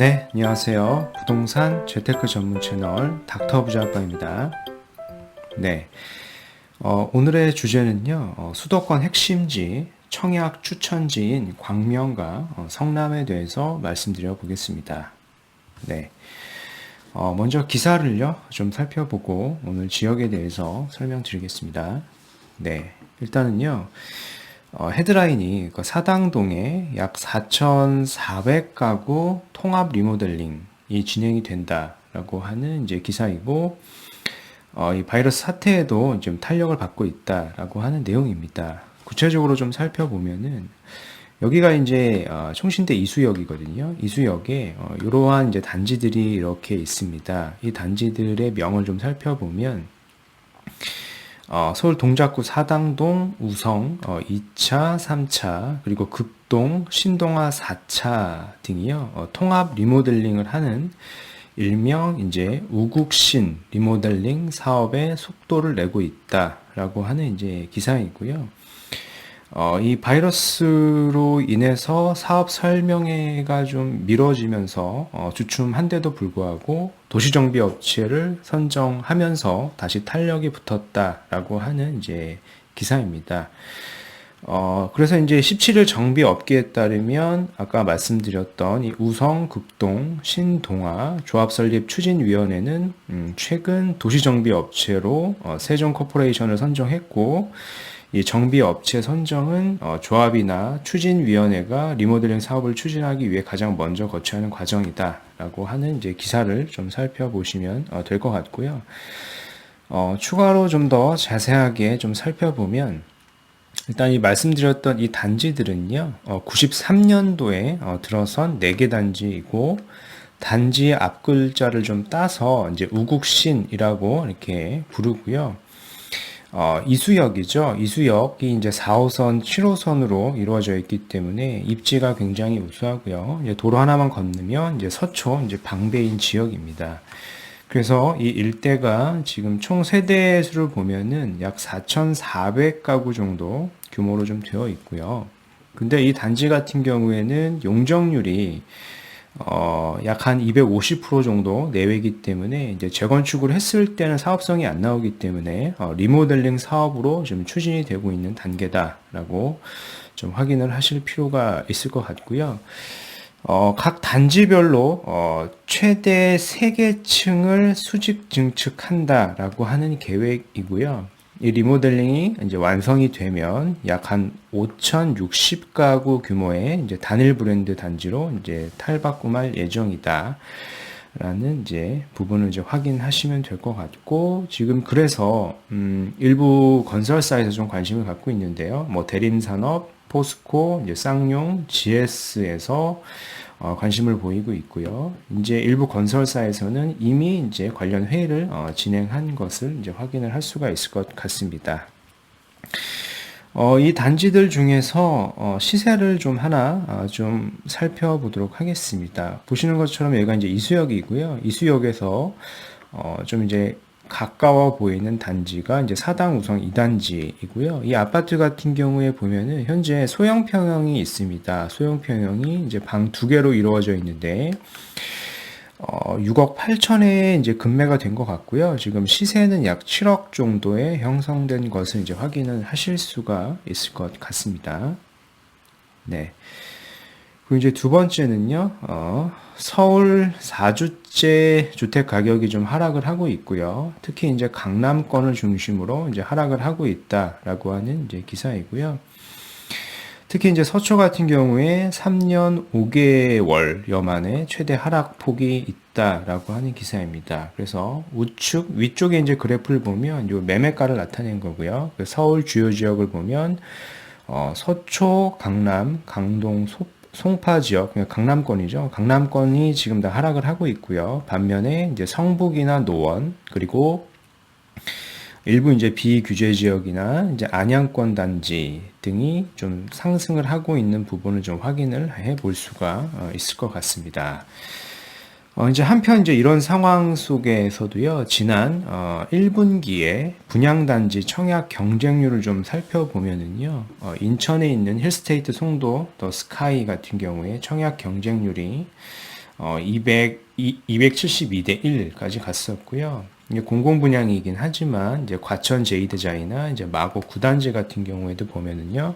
네, 안녕하세요. 부동산 재테크 전문 채널 닥터 부자아빠입니다. 네, 오늘의 주제는요, 수도권 핵심지, 청약 추천지인 광명과 성남에 대해서 말씀드려 보겠습니다. 네, 먼저 기사를요, 좀 살펴보고 오늘 지역에 대해서 설명드리겠습니다. 네, 일단은요, 헤드라인이 그 사당동에 약 4,400가구 통합 리모델링이 진행이 된다라고 하는 이제 기사이고, 이 바이러스 사태에도 좀 탄력을 받고 있다라고 하는 내용입니다. 구체적으로 좀 살펴보면은 여기가 이제 총신대 이수역이거든요. 이수역에 이러한 이제 단지들이 이렇게 있습니다. 이 단지들의 명을 좀 살펴보면 서울 동작구 사당동, 우성 2차, 3차, 그리고 극동, 신동아 4차 등이요. 통합 리모델링을 하는 일명 이제 우국신 리모델링 사업에 속도를 내고 있다라고 하는 이제 기사이고요. 이 바이러스로 인해서 사업 설명회가 좀 미뤄지면서 주춤한데도 불구하고 도시정비 업체를 선정하면서 다시 탄력이 붙었다라고 하는 이제 기사입니다. 그래서 이제 17일 정비 업계에 따르면 아까 말씀드렸던 이 우성, 극동, 신동아 조합 설립 추진위원회는 최근 도시정비 업체로 세종 코퍼레이션을 선정했고, 이 정비 업체 선정은 조합이나 추진위원회가 리모델링 사업을 추진하기 위해 가장 먼저 거쳐야 하는 과정이다라고 하는 이제 기사를 좀 살펴보시면 될 것 같고요. 추가로 좀 더 자세하게 좀 살펴보면 일단 이 말씀드렸던 이 단지들은요, 93년도에 들어선 4개 단지이고, 단지의 앞글자를 좀 따서 이제 우국신이라고 이렇게 부르고요. 이수역이죠. 이수역이 이제 4호선, 7호선으로 이루어져 있기 때문에 입지가 굉장히 우수하고요. 이제 도로 하나만 건너면 이제 서초, 이제 방배인 지역입니다. 그래서 이 일대가 지금 총 세대 수를 보면은 약 4,400가구 정도 규모로 좀 되어 있고요. 근데 이 단지 같은 경우에는 용적률이 약 한 250% 정도 내외이기 때문에 이제 재건축을 했을 때는 사업성이 안 나오기 때문에 리모델링 사업으로 좀 추진이 되고 있는 단계다라고 좀 확인을 하실 필요가 있을 것 같고요. 각 단지별로 최대 3개 층을 수직 증축한다라고 하는 계획이고요. 이 리모델링이 이제 완성이 되면 약 한 5,060가구 규모의 이제 단일 브랜드 단지로 이제 탈바꿈할 예정이다. 라는 이제 부분을 이제 확인하시면 될 것 같고, 지금 그래서 일부 건설사에서 좀 관심을 갖고 있는데요. 뭐 대림산업, 포스코, 이제 쌍용, GS에서 관심을 보이고 있고요. 이제 일부 건설사에서는 이미 이제 관련 회의를 진행한 것을 이제 확인을 할 수가 있을 것 같습니다. 이 단지들 중에서 시세를 좀 하나 좀 살펴보도록 하겠습니다. 보시는 것처럼 여기가 이제 이수역이고요. 이수역에서 좀 이제 가까워 보이는 단지가 이제 사당 우성 2단지이고요. 이 아파트 같은 경우에 보면은 현재 소형 평형이 있습니다. 소형 평형이 이제 방 2개로 이루어져 있는데 6억 8천에 이제 급매가 된 것 같고요. 지금 시세는 약 7억 정도에 형성된 것을 이제 확인을 하실 수가 있을 것 같습니다. 네. 그리고 이제 두 번째는요, 서울 4주째 주택 가격이 좀 하락을 하고 있고요. 특히 이제 강남권을 중심으로 이제 하락을 하고 있다라고 하는 이제 기사이고요. 특히 이제 서초 같은 경우에 3년 5개월여 만에 최대 하락폭이 있다라고 하는 기사입니다. 그래서 우측 위쪽에 이제 그래프를 보면 요 매매가를 나타낸 거고요. 서울 주요 지역을 보면 서초, 강남, 강동, 송파 지역, 그러니까 강남권이죠. 강남권이 지금 다 하락을 하고 있고요. 반면에 이제 성북이나 노원, 그리고 일부 이제 비규제 지역이나 이제 안양권 단지 등이 좀 상승을 하고 있는 부분을 좀 확인을 해 볼 수가 있을 것 같습니다. 이제 한편 이제 이런 상황 속에서도요, 지난 1분기에 분양단지 청약 경쟁률을 좀 살펴보면은요, 인천에 있는 힐스테이트 송도 더 스카이 같은 경우에 청약 경쟁률이 272대 1까지 갔었고요. 이게 공공 분양이긴 하지만 이제 과천 제2대자이나 이제 마곡 구단지 같은 경우에도 보면은요.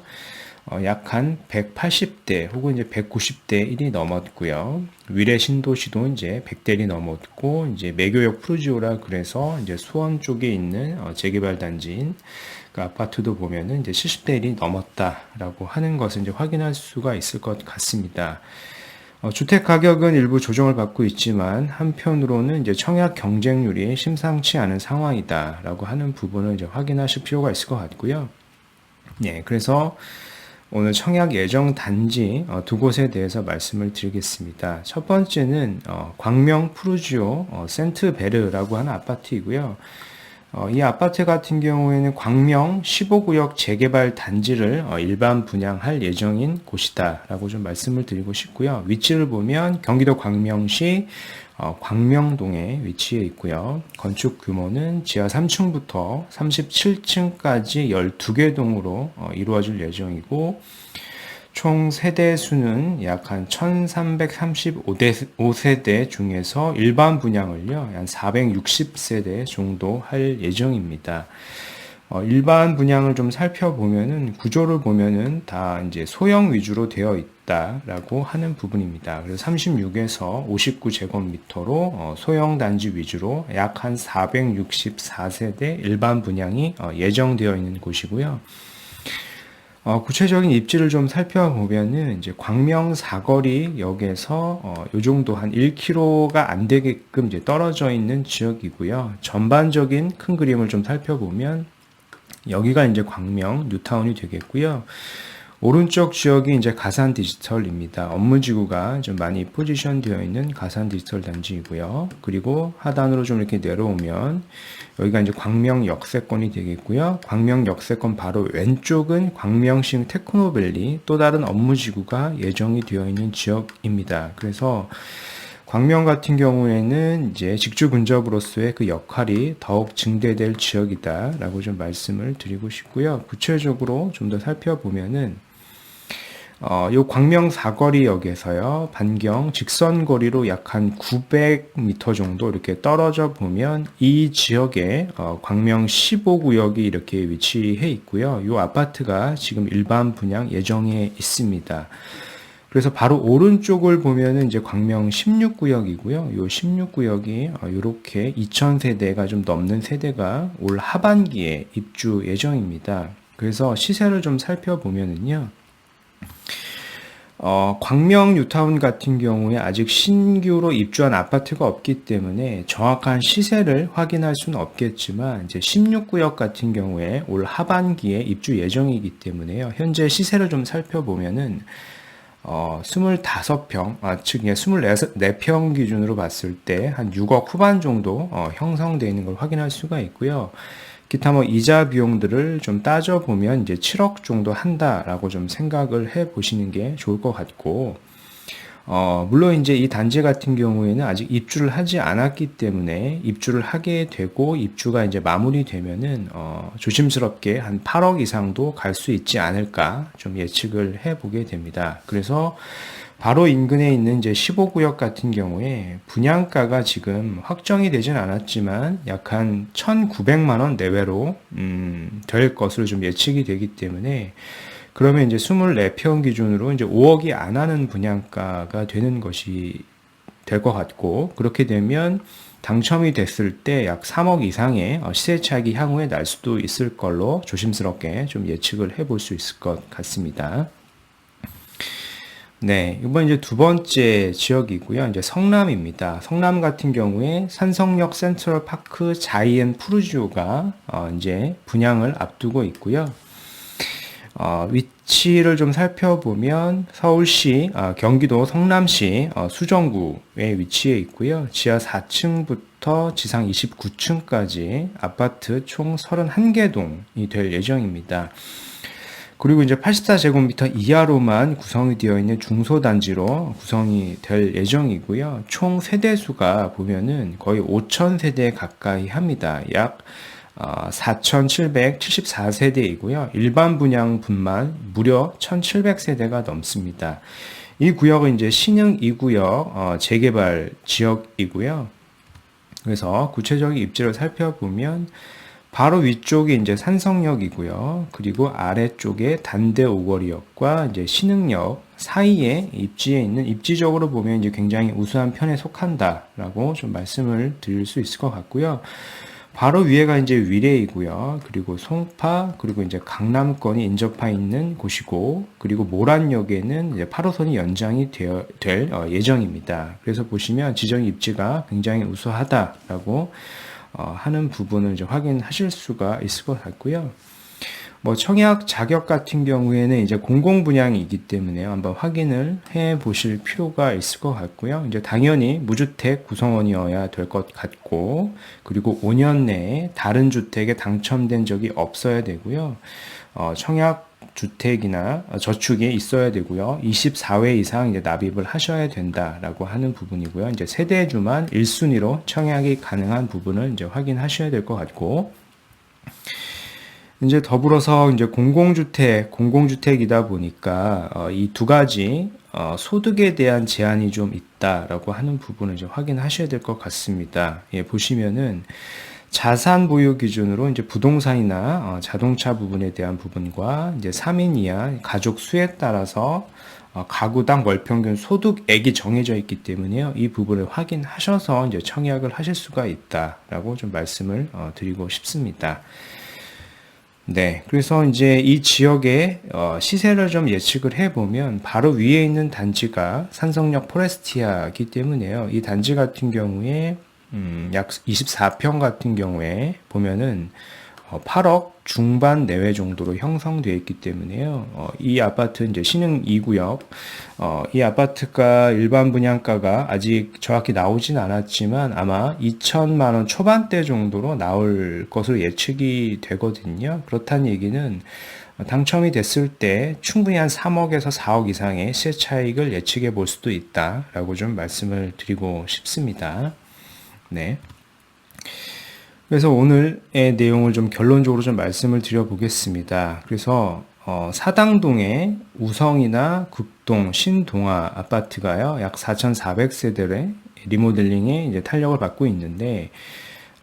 약 한 180대 혹은 이제 190대 1이 넘었고요. 위례 신도시도 이제 100대 1이 넘었고, 이제 매교역 푸르지오라 그래서 이제 수원 쪽에 있는 재개발 단지인 그 아파트도 보면은 이제 70대 1이 넘었다라고 하는 것을 이제 확인할 수가 있을 것 같습니다. 주택 가격은 일부 조정을 받고 있지만 한편으로는 이제 청약 경쟁률이 심상치 않은 상황이다라고 하는 부분을 이제 확인하실 필요가 있을 것 같고요. 네, 그래서 오늘 청약 예정 단지 두 곳에 대해서 말씀을 드리겠습니다. 첫 번째는 광명 푸르지오 센트베르라고 하는 아파트이고요. 이 아파트 같은 경우에는 광명 15구역 재개발 단지를 일반 분양할 예정인 곳이다라고 좀 말씀을 드리고 싶고요. 위치를 보면 경기도 광명시 광명동에 위치해 있고요. 건축 규모는 지하 3층부터 37층까지 12개 동으로 이루어질 예정이고, 총 세대 수는 약 한 1335세대 중에서 일반 분양을요, 한 460세대 정도 할 예정입니다. 일반 분양을 좀 살펴보면은 구조를 보면은 다 이제 소형 위주로 되어 있다라고 하는 부분입니다. 그래서 36에서 59제곱미터로 소형 단지 위주로 약 한 464세대 일반 분양이 예정되어 있는 곳이고요. 구체적인 입지를 좀 살펴보면은 이제 광명 사거리역에서 요 정도 한 1km가 안 되게끔 이제 떨어져 있는 지역이고요. 전반적인 큰 그림을 좀 살펴보면 여기가 이제 광명 뉴타운이 되겠고요. 오른쪽 지역이 이제 가산 디지털입니다. 업무지구가 좀 많이 포지션 되어 있는 가산 디지털 단지이고요. 그리고 하단으로 좀 이렇게 내려오면 여기가 이제 광명 역세권이 되겠고요. 광명 역세권 바로 왼쪽은 광명시 테크노밸리 또 다른 업무지구가 예정이 되어 있는 지역입니다. 그래서 광명 같은 경우에는 이제 직주 근접으로서의 그 역할이 더욱 증대될 지역이다라고 좀 말씀을 드리고 싶고요. 구체적으로 좀 더 살펴보면은 요 광명 사거리역에서요, 반경 직선거리로 약 한 900m 정도 이렇게 떨어져 보면 이 지역에 광명 15구역이 이렇게 위치해 있고요. 요 아파트가 지금 일반 분양 예정에 있습니다. 그래서 바로 오른쪽을 보면은 이제 광명 16구역이고요. 요 16구역이 이렇게 2000세대가 좀 넘는 세대가 올 하반기에 입주 예정입니다. 그래서 시세를 좀 살펴보면은요. 광명 뉴타운 같은 경우에 아직 신규로 입주한 아파트가 없기 때문에 정확한 시세를 확인할 수는 없겠지만, 이제 16구역 같은 경우에 올 하반기에 입주 예정이기 때문에요. 현재 시세를 좀 살펴보면은 25평, 즉 24평 기준으로 봤을 때 한 6억 후반 정도 형성되어 있는 걸 확인할 수가 있고요. 기타 뭐 이자 비용들을 좀 따져보면 이제 7억 정도 한다라고 좀 생각을 해 보시는 게 좋을 것 같고, 물론 이제 이 단지 같은 경우에는 아직 입주를 하지 않았기 때문에 입주를 하게 되고 입주가 이제 마무리되면은 조심스럽게 한 8억 이상도 갈 수 있지 않을까 좀 예측을 해 보게 됩니다. 그래서 바로 인근에 있는 이제 15구역 같은 경우에 분양가가 지금 확정이 되진 않았지만 약 한 1,900만 원 내외로 될 것으로 좀 예측이 되기 때문에, 그러면 이제 24평 기준으로 이제 5억이 안 하는 분양가가 되는 것이 될 것 같고, 그렇게 되면 당첨이 됐을 때 약 3억 이상의 시세 차익이 향후에 날 수도 있을 걸로 조심스럽게 좀 예측을 해볼 수 있을 것 같습니다. 네, 이번 이제 두 번째 지역이고요. 이제 성남입니다. 성남 같은 경우에 산성역 센트럴 파크 자이앤 푸르지오가 이제 분양을 앞두고 있고요. 위치를 좀 살펴보면 서울시, 경기도 성남시 수정구에 위치해 있고요. 지하 4층부터 지상 29층까지 아파트 총 31개 동이 될 예정입니다. 그리고 이제 84제곱미터 이하로만 구성이 되어 있는 중소단지로 구성이 될 예정이고요. 총 세대수가 보면은 거의 5,000세대 가까이 합니다. 약 4,774세대이고요. 일반 분양분만 무려 1,700세대가 넘습니다. 이 구역은 이제 신흥 2구역 재개발 지역이고요. 그래서 구체적인 입지를 살펴보면 바로 위쪽이 이제 산성역이고요. 그리고 아래쪽에 단대 오거리역과 이제 신흥역 사이에 입지에 있는, 입지적으로 보면 이제 굉장히 우수한 편에 속한다라고 좀 말씀을 드릴 수 있을 것 같고요. 바로 위에가 이제 위례이고요. 그리고 송파, 그리고 이제 강남권이 인접해 있는 곳이고, 그리고 모란역에는 이제 8호선이 연장이 될 예정입니다. 그래서 보시면 지정 입지가 굉장히 우수하다라고 하는 부분을 이제 확인하실 수가 있을 것 같고요. 뭐 청약 자격 같은 경우에는 이제 공공 분양이기 때문에 한번 확인을 해 보실 필요가 있을 것 같고요. 이제 당연히 무주택 구성원이어야 될 것 같고, 그리고 5년 내에 다른 주택에 당첨된 적이 없어야 되고요. 청약 주택이나 저축이 있어야 되고요. 24회 이상 이제 납입을 하셔야 된다라고 하는 부분이고요. 이제 세대주만 1순위로 청약이 가능한 부분을 이제 확인하셔야 될 것 같고, 이제 더불어서 이제 공공주택이다 보니까 이 두 가지 소득에 대한 제한이 좀 있다라고 하는 부분을 이제 확인하셔야 될 것 같습니다. 예, 보시면은 자산 보유 기준으로 이제 부동산이나 자동차 부분에 대한 부분과 이제 3인 이하 가족 수에 따라서 가구당 월평균 소득액이 정해져 있기 때문에요. 이 부분을 확인하셔서 이제 청약을 하실 수가 있다라고 좀 말씀을 드리고 싶습니다. 네, 그래서 이제 이 지역의 시세를 좀 예측을 해보면 바로 위에 있는 단지가 산성역 포레스티아이기 때문에요. 이 단지 같은 경우에 약 24평 같은 경우에 보면은 8억 중반 내외 정도로 형성되어 있기 때문에요. 이 아파트 이제 신흥 2구역, 이 아파트가 일반 분양가가 아직 정확히 나오진 않았지만 아마 2천만 원 초반대 정도로 나올 것으로 예측이 되거든요. 그렇다는 얘기는 당첨이 됐을 때 충분히 한 3억에서 4억 이상의 시세 차익을 예측해 볼 수도 있다라고 좀 말씀을 드리고 싶습니다. 네. 그래서 오늘의 내용을 좀 결론적으로 좀 말씀을 드려보겠습니다. 그래서 사당동의 우성이나 극동, 신동아 아파트가요, 약 4,400세대의 리모델링에 이제 탄력을 받고 있는데,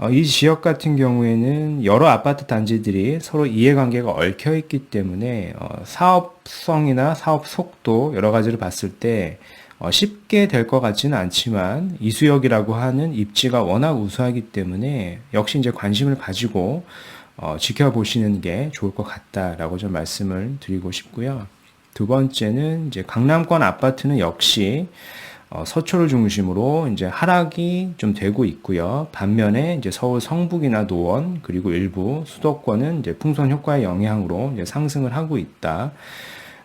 이 지역 같은 경우에는 여러 아파트 단지들이 서로 이해관계가 얽혀 있기 때문에 사업성이나 사업 속도 여러 가지를 봤을 때 쉽게 될 것 같지는 않지만 이수역이라고 하는 입지가 워낙 우수하기 때문에 역시 이제 관심을 가지고 지켜보시는 게 좋을 것 같다라고 좀 말씀을 드리고 싶고요. 두 번째는 이제 강남권 아파트는 역시 서초를 중심으로 이제 하락이 좀 되고 있고요. 반면에 이제 서울 성북이나 노원 그리고 일부 수도권은 이제 풍선 효과의 영향으로 이제 상승을 하고 있다.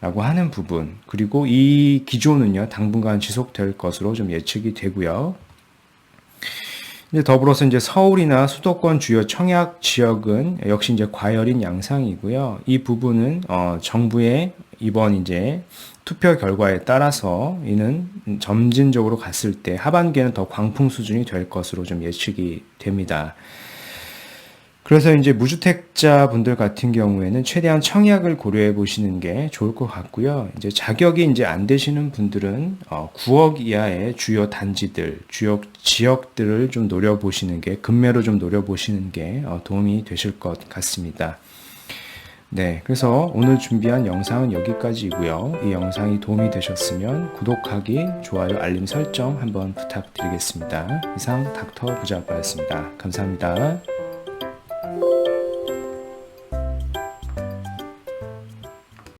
라고 하는 부분, 그리고 이 기조는요 당분간 지속될 것으로 좀 예측이 되고요. 이제 더불어서 이제 서울이나 수도권 주요 청약 지역은 역시 이제 과열인 양상이고요. 이 부분은 정부의 이번 이제 투표 결과에 따라서 이는 점진적으로 갔을 때 하반기에는 더 광풍 수준이 될 것으로 좀 예측이 됩니다. 그래서 이제 무주택자 분들 같은 경우에는 최대한 청약을 고려해 보시는 게 좋을 것 같고요. 이제 자격이 이제 안 되시는 분들은 9억 이하의 주요 단지들, 주요 지역들을 좀 노려보시는 게, 급매로 좀 노려보시는 게 도움이 되실 것 같습니다. 네, 그래서 오늘 준비한 영상은 여기까지이고요. 이 영상이 도움이 되셨으면 구독하기, 좋아요, 알림 설정 한번 부탁드리겠습니다. 이상 닥터 부자아빠였습니다. 감사합니다.